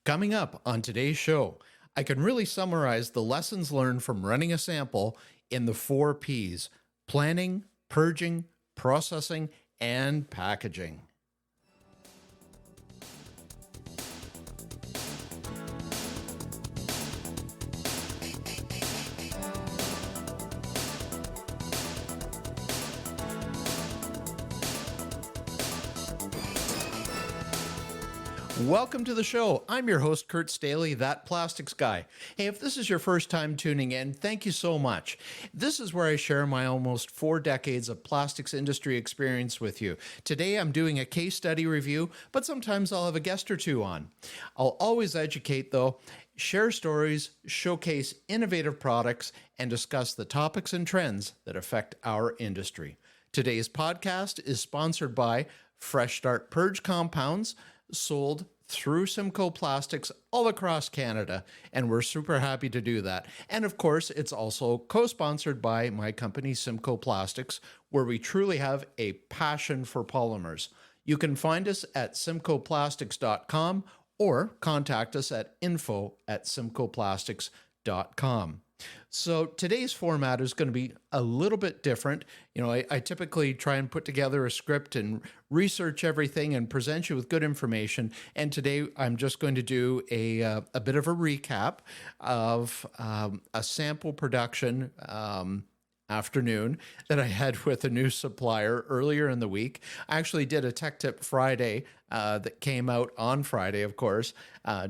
Coming up on today's show, I can really summarize the lessons learned from running a sample in the 4 Ps: planning, purging, processing, and packaging. Welcome to the show. I'm your host, Kurt Stahle, that plastics guy. Hey, if this is your first time tuning in, thank you so much. This is where I share my almost 4 decades of plastics industry experience with you. Today, I'm doing a case study review, but sometimes I'll have a guest or two on. I'll always educate, though, share stories, showcase innovative products, and discuss the topics and trends that affect our industry. Today's podcast is sponsored by Fresh Start Purge Compounds, sold through Simcoe Plastics all across Canada, and we're super happy to do that. And of course, it's also co-sponsored by my company, Simcoe Plastics, where we truly have a passion for polymers. You can find us at simcoeplastics.com or contact us at info@simcoeplastics.com. So today's format is going to be a little bit different. I typically try and put together a script and research everything and present you with good information. And today I'm just going to do a bit of a recap of a sample production afternoon that I had with a new supplier earlier in the week. I actually did a Tech Tip Friday that came out on Friday, of course,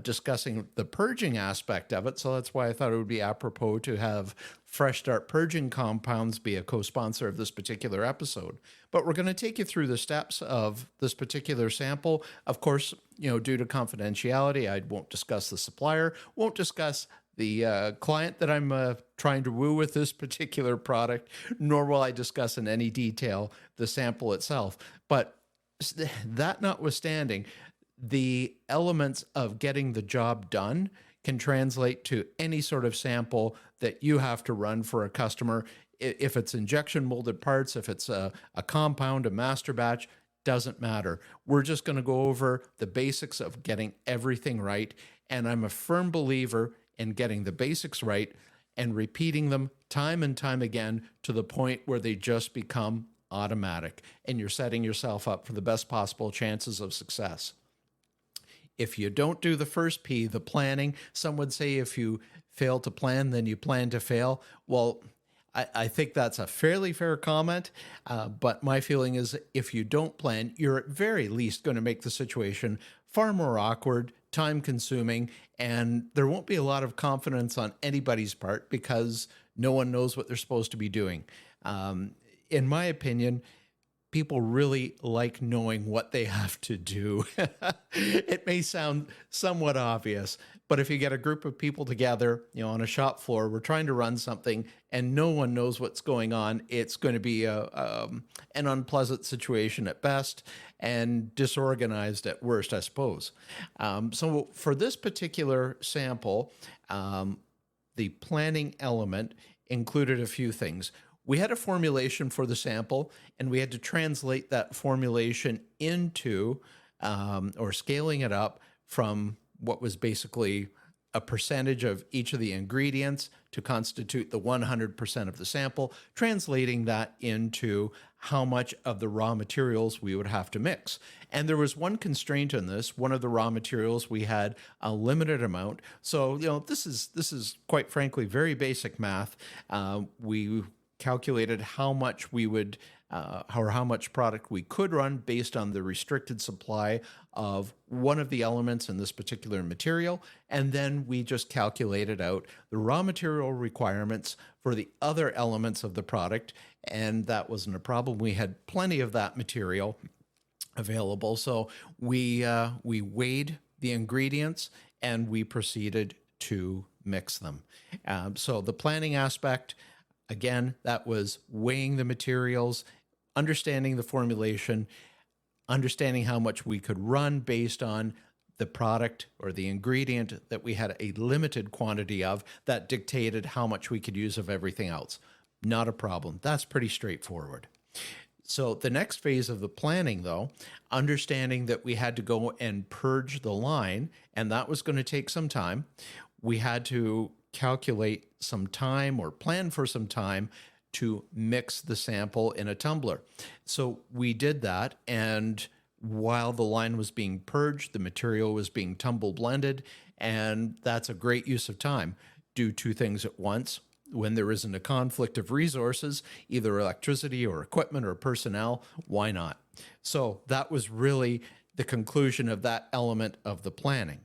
discussing the purging aspect of it. So that's why I thought it would be apropos to have Fresh Start Purging Compounds be a co-sponsor of this particular episode. But we're going to take you through the steps of this particular sample. Of course, due to confidentiality, I won't discuss the supplier, won't discuss the client that I'm trying to woo with this particular product, nor will I discuss in any detail the sample itself. But that notwithstanding, the elements of getting the job done can translate to any sort of sample that you have to run for a customer. If it's injection molded parts, if it's a compound, a master batch, doesn't matter. We're just going to go over the basics of getting everything right. And I'm a firm believer in getting the basics right and repeating them time and time again to the point where they just become automatic, and you're setting yourself up for the best possible chances of success. If you don't do the first P, the planning, some would say if you fail to plan, then you plan to fail. Well, I think that's a fairly fair comment, but my feeling is if you don't plan, you're at very least going to make the situation far more awkward, time-consuming, and there won't be a lot of confidence on anybody's part because no one knows what they're supposed to be doing. In my opinion, people really like knowing what they have to do. It may sound somewhat obvious, but if you get a group of people together, on a shop floor, we're trying to run something and no one knows what's going on, it's going to be an unpleasant situation at best and disorganized at worst, I suppose. So for this particular sample, the planning element included a few things. We had a formulation for the sample, and we had to translate that formulation into, or scaling it up from what was basically a percentage of each of the ingredients to constitute the 100% of the sample, translating that into how much of the raw materials we would have to mix. And there was one constraint in this. One of the raw materials, we had a limited amount. So, this is quite frankly very basic math. We calculated how much we would, or how much product we could run based on the restricted supply of one of the elements in this particular material. And then we just calculated out the raw material requirements for the other elements of the product. And that wasn't a problem. We had plenty of that material available. So we weighed the ingredients and we proceeded to mix them. So the planning aspect, again, that was weighing the materials, understanding the formulation, understanding how much we could run based on the product or the ingredient that we had a limited quantity of that dictated how much we could use of everything else. Not a problem. That's pretty straightforward. So the next phase of the planning, though, understanding that we had to go and purge the line, and that was going to take some time, we had to calculate some time or plan for some time to mix the sample in a tumbler. So we did that, and while the line was being purged, the material was being tumble blended, and that's a great use of time. Do two things at once. When there isn't a conflict of resources, either electricity or equipment or personnel, why not? So that was really the conclusion of that element of the planning.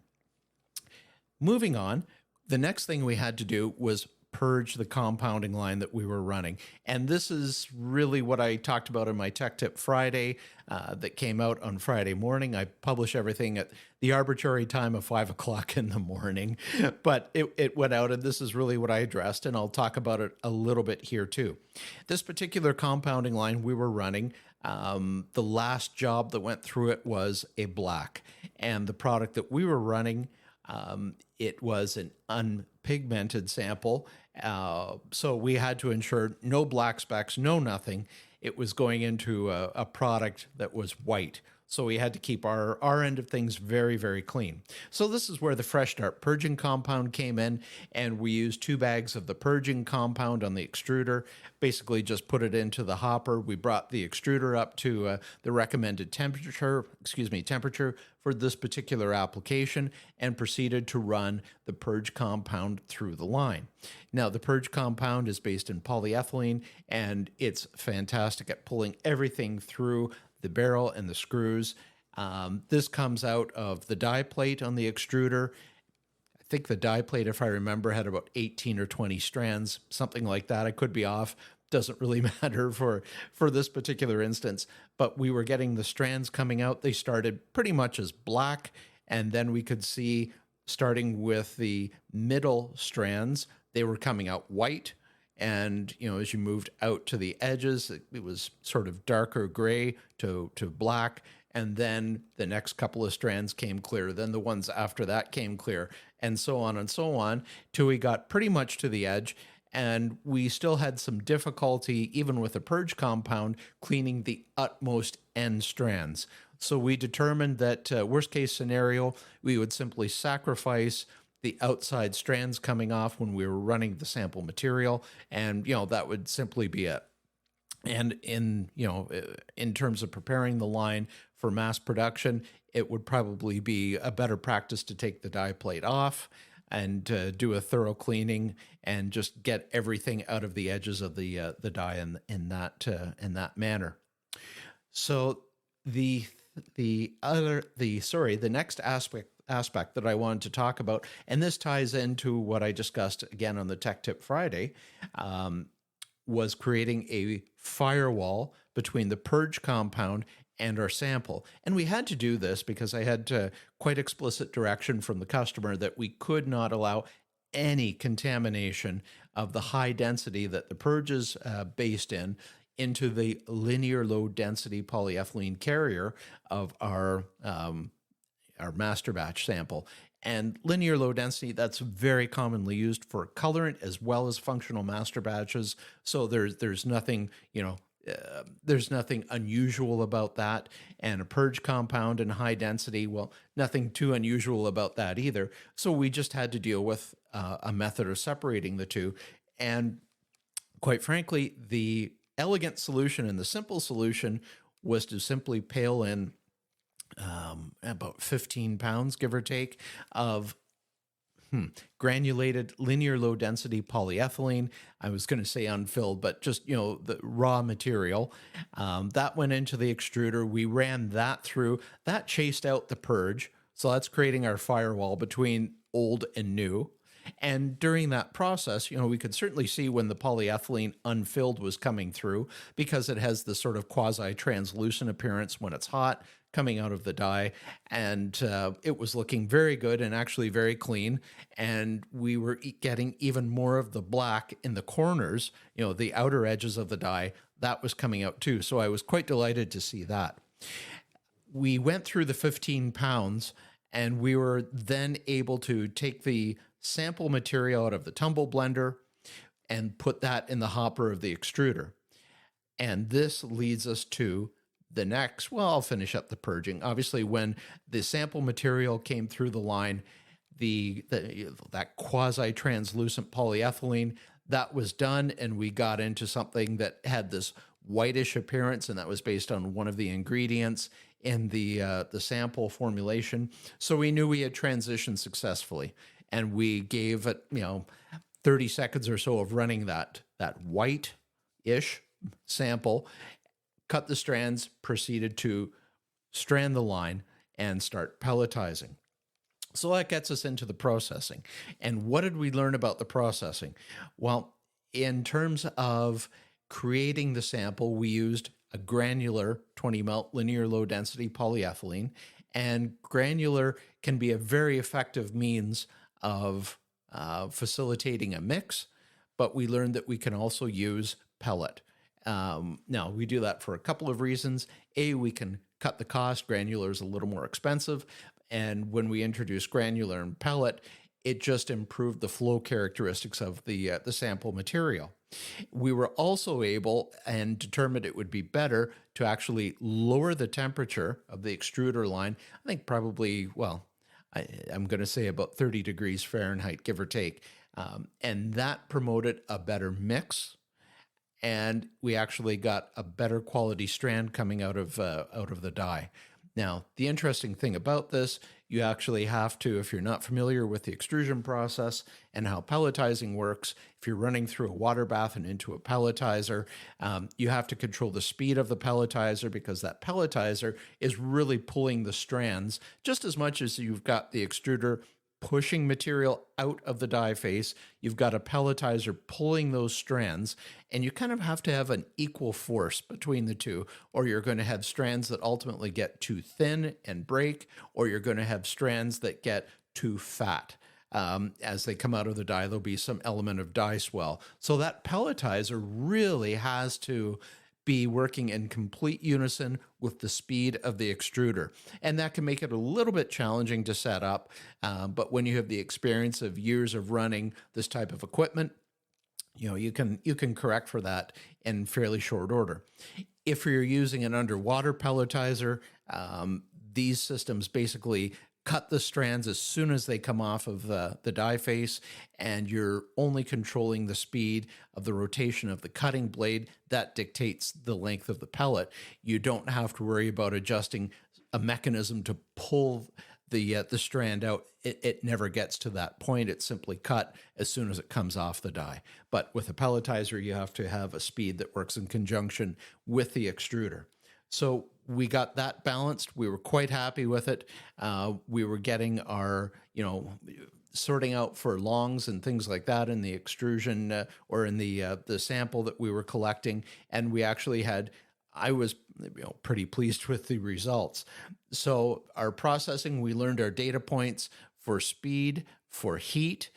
Moving on, the next thing we had to do was purge the compounding line that we were running. And this is really what I talked about in my Tech Tip Friday that came out on Friday morning. I publish everything at the arbitrary time of 5 o'clock in the morning, but it went out, and this is really what I addressed, and I'll talk about it a little bit here too. This particular compounding line we were running, the last job that went through it was a black, and the product that we were running, it was an unpigmented sample. So we had to ensure no black specks, no nothing. It was going into a product that was white. So we had to keep our end of things very, very clean. So this is where the Fresh Start purging compound came in, and we used 2 bags of the purging compound on the extruder, basically just put it into the hopper. We brought the extruder up to the recommended temperature for this particular application, and proceeded to run the purge compound through the line. Now, the purge compound is based in polyethylene, and it's fantastic at pulling everything through the barrel and the screws. This comes out of the die plate on the extruder. I think the die plate, if I remember, had about 18 or 20 strands, something like that. I could be off. Doesn't really matter for this particular instance. But we were getting the strands coming out. They started pretty much as black, and then we could see, starting with the middle strands, they were coming out white. And, as you moved out to the edges, it was sort of darker gray to black. And then the next couple of strands came clear. Then the ones after that came clear, and so on, till we got pretty much to the edge. And we still had some difficulty, even with the purge compound, cleaning the utmost end strands. So we determined that worst case scenario, we would simply sacrifice the outside strands coming off when we were running the sample material, and that would simply be it. And in terms of preparing the line for mass production, it would probably be a better practice to take the die plate off and do a thorough cleaning and just get everything out of the edges of the die in that manner. So the next aspect that I wanted to talk about, and this ties into what I discussed again on the Tech Tip Friday, was creating a firewall between the purge compound and our sample. And we had to do this because I had quite explicit direction from the customer that we could not allow any contamination of the high density that the purge is based in into the linear low density polyethylene carrier of our master batch sample. And linear low density, that's very commonly used for colorant as well as functional master batches. So there's nothing, there's nothing unusual about that. And a purge compound and high density, well, nothing too unusual about that either. So we just had to deal with a method of separating the two. And quite frankly, the elegant solution and the simple solution was to simply pail in about 15 pounds, give or take, of granulated linear low density polyethylene. I was going to say unfilled, but just, the raw material. That went into the extruder. We ran that through. That chased out the purge. So that's creating our firewall between old and new. And during that process, we could certainly see when the polyethylene unfilled was coming through, because it has this sort of quasi-translucent appearance when it's hot coming out of the die. And it was looking very good and actually very clean. And we were getting even more of the black in the corners, the outer edges of the die. That was coming out too. So I was quite delighted to see that. We went through the 15 pounds, and we were then able to take the sample material out of the tumble blender and put that in the hopper of the extruder. And this leads us to the next. Well, I'll finish up the purging. Obviously, when the sample material came through the line, that quasi-translucent polyethylene, that was done, and we got into something that had this whitish appearance, and that was based on one of the ingredients in the sample formulation. So we knew we had transitioned successfully, and we gave it 30 seconds or so of running that white-ish sample, cut the strands, proceeded to strand the line, and start pelletizing. So that gets us into the processing. And what did we learn about the processing? Well, in terms of creating the sample, we used a granular 20 melt linear low density polyethylene. And granular can be a very effective means of facilitating a mix, but we learned that we can also use pellet. Now, we do that for a couple of reasons. A, we can cut the cost. Granular is a little more expensive. And when we introduced granular and pellet, it just improved the flow characteristics of the sample material. We were also able and determined it would be better to actually lower the temperature of the extruder line. I think probably, I'm going to say about 30 degrees Fahrenheit, give or take. And that promoted a better mix. And we actually got a better quality strand coming out of the die. Now, the interesting thing about this, you actually have to, if you're not familiar with the extrusion process and how pelletizing works, if you're running through a water bath and into a pelletizer, you have to control the speed of the pelletizer, because that pelletizer is really pulling the strands just as much as you've got the extruder pushing material out of the die face. You've got a pelletizer pulling those strands, and you kind of have to have an equal force between the two, or you're going to have strands that ultimately get too thin and break, or you're going to have strands that get too fat. As they come out of the die, there'll be some element of die swell. So that pelletizer really has to be working in complete unison with the speed of the extruder. And that can make it a little bit challenging to set up. But when you have the experience of years of running this type of equipment, you can correct for that in fairly short order. If you're using an underwater pelletizer, these systems basically cut the strands as soon as they come off of the die face, and you're only controlling the speed of the rotation of the cutting blade. That dictates the length of the pellet. You don't have to worry about adjusting a mechanism to pull the strand out. It never gets to that point. It's simply cut as soon as it comes off the die. But with a pelletizer, you have to have a speed that works in conjunction with the extruder. So we got that balanced. We were quite happy with it. We were getting our, sorting out for longs and things like that in the extrusion or in the sample that we were collecting. And we actually I was pretty pleased with the results. So our processing, we learned our data points for speed, for heat,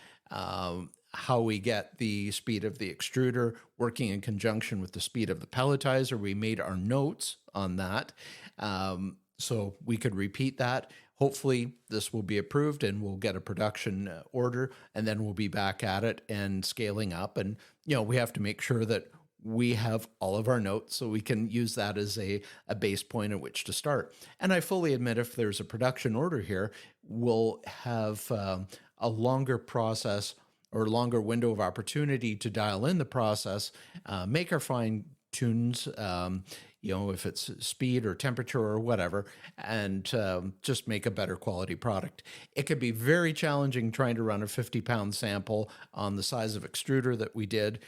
how we get the speed of the extruder working in conjunction with the speed of the pelletizer. We made our notes on that, so we could repeat that. Hopefully this will be approved and we'll get a production order, and then we'll be back at it and scaling up. And, we have to make sure that we have all of our notes so we can use that as a base point at which to start. And I fully admit, if there's a production order here, we'll have a longer process or longer window of opportunity to dial in the process, make our fine tunes, if it's speed or temperature or whatever, and just make a better quality product. It could be very challenging trying to run a 50-pound sample on the size of extruder that we did.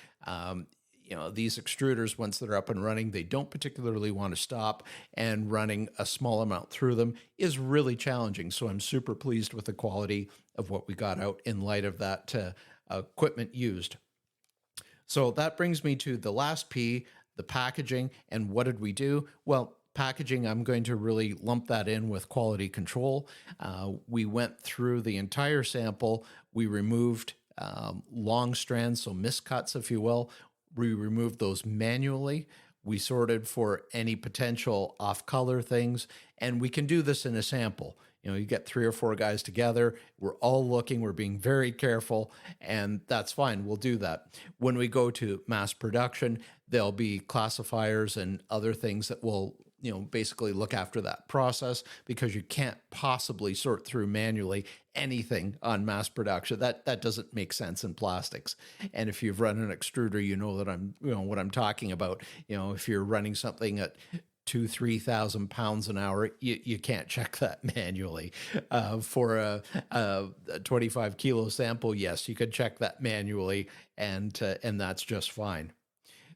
These extruders, once they're up and running, they don't particularly want to stop, and running a small amount through them is really challenging. So I'm super pleased with the quality of what we got out in light of that equipment used. So that brings me to the last P, the packaging. And what did we do? Well, packaging, I'm going to really lump that in with quality control. We went through the entire sample. We removed long strands, so miscuts, if you will. We removed those manually. We sorted for any potential off-color things, and we can do this in a sample. You get 3 or 4 guys together. We're all looking. We're being very careful, and that's fine. We'll do that. When we go to mass production, there'll be classifiers and other things that will basically look after that process, because you can't possibly sort through manually anything on mass production. That doesn't make sense in plastics. And if you've run an extruder, you know that what I'm talking about. If you're running something at 2,000-3,000 pounds an hour, you can't check that manually. For a 25 kilo sample, yes, you could check that manually, and that's just fine.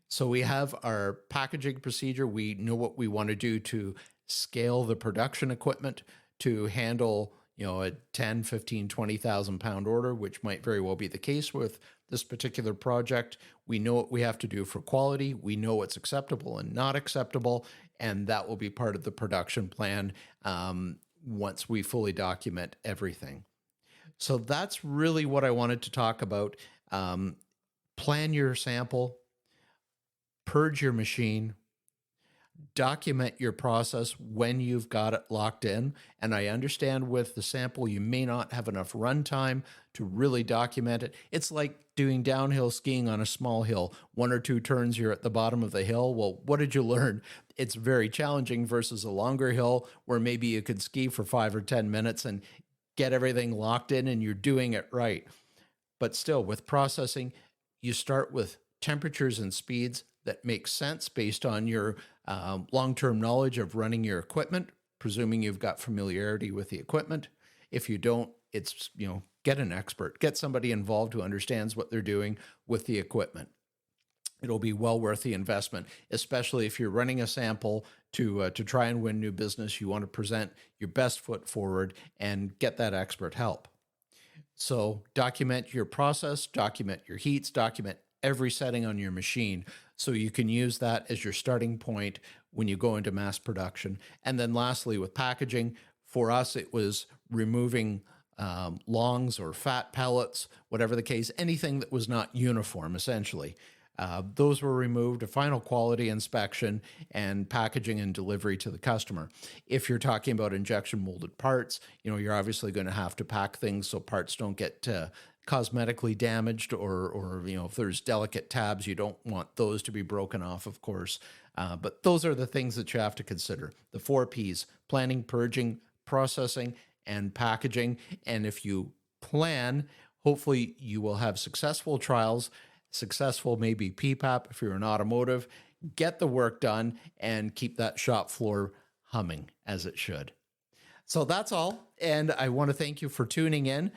So we have our packaging procedure. We know what we want to do to scale the production equipment to handle, a 10, 15, 20,000 pound order, which might very well be the case with this particular project. We know what we have to do for quality. We know what's acceptable and not acceptable, and that will be part of the production plan once we fully document everything. So that's really what I wanted to talk about. Plan your sample, purge your machine, document your process when you've got it locked in. And I understand with the sample, you may not have enough runtime to really document it. It's like doing downhill skiing on a small hill. 1 or 2 turns, you're at the bottom of the hill. Well, what did you learn? It's very challenging versus a longer hill where maybe you could ski for 5 or 10 minutes and get everything locked in and you're doing it right. But still, with processing, you start with temperatures and speeds that make sense based on your long-term knowledge of running your equipment, presuming you've got familiarity with the equipment. If you don't, it's, get an expert, get somebody involved who understands what they're doing with the equipment. It'll be well worth the investment, especially if you're running a sample to try and win new business. You want to present your best foot forward and get that expert help. So document your process, document your heats, document every setting on your machine, so you can use that as your starting point when you go into mass production. And then lastly, with packaging, for us, it was removing longs or fat pellets, whatever the case, anything that was not uniform, essentially. Those were removed, a final quality inspection, and packaging and delivery to the customer. If you're talking about injection molded parts, you're obviously going to have to pack things so parts don't get cosmetically damaged, or if there's delicate tabs, you don't want those to be broken off, of course. But those are the things that you have to consider. The 4 Ps: planning, purging, processing, and packaging. And if you plan, hopefully you will have successful trials, successful maybe PPAP if you're in automotive. Get the work done and keep that shop floor humming as it should. So that's all. And I want to thank you for tuning in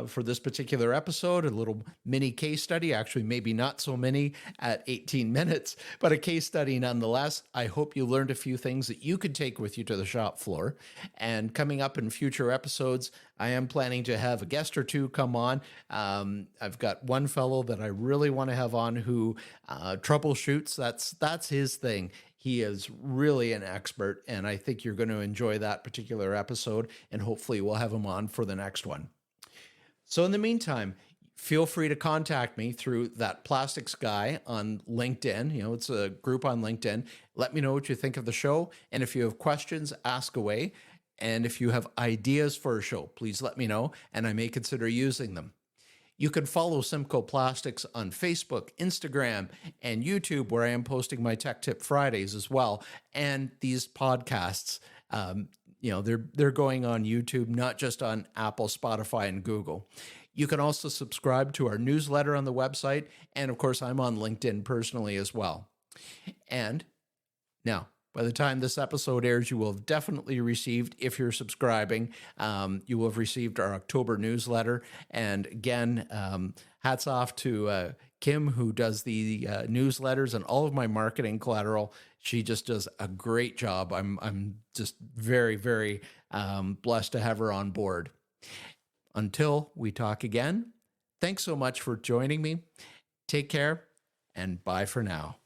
for this particular episode, a little mini case study, actually maybe not so many at 18 minutes, but a case study nonetheless. I hope you learned a few things that you could take with you to the shop floor. And coming up in future episodes, I am planning to have a guest or 2 come on. I've got one fellow that I really want to have on who troubleshoots. That's his thing. He is really an expert, and I think you're going to enjoy that particular episode, and hopefully we'll have him on for the next one. So in the meantime, feel free to contact me through That Plastics Guy on LinkedIn. It's a group on LinkedIn. Let me know what you think of the show, and if you have questions, ask away. And if you have ideas for a show, please let me know, and I may consider using them. You can follow Simcoe Plastics on Facebook, Instagram, and YouTube, where I am posting my Tech Tip Fridays as well. And these podcasts, they're going on YouTube, not just on Apple, Spotify, and Google. You can also subscribe to our newsletter on the website. And of course, I'm on LinkedIn personally as well. And now, by the time this episode airs, you will have definitely received, if you're subscribing, you will have received our October newsletter. And again, hats off to Kim, who does the newsletters and all of my marketing collateral. She just does a great job. I'm just very, very blessed to have her on board. Until we talk again, thanks so much for joining me. Take care, and bye for now.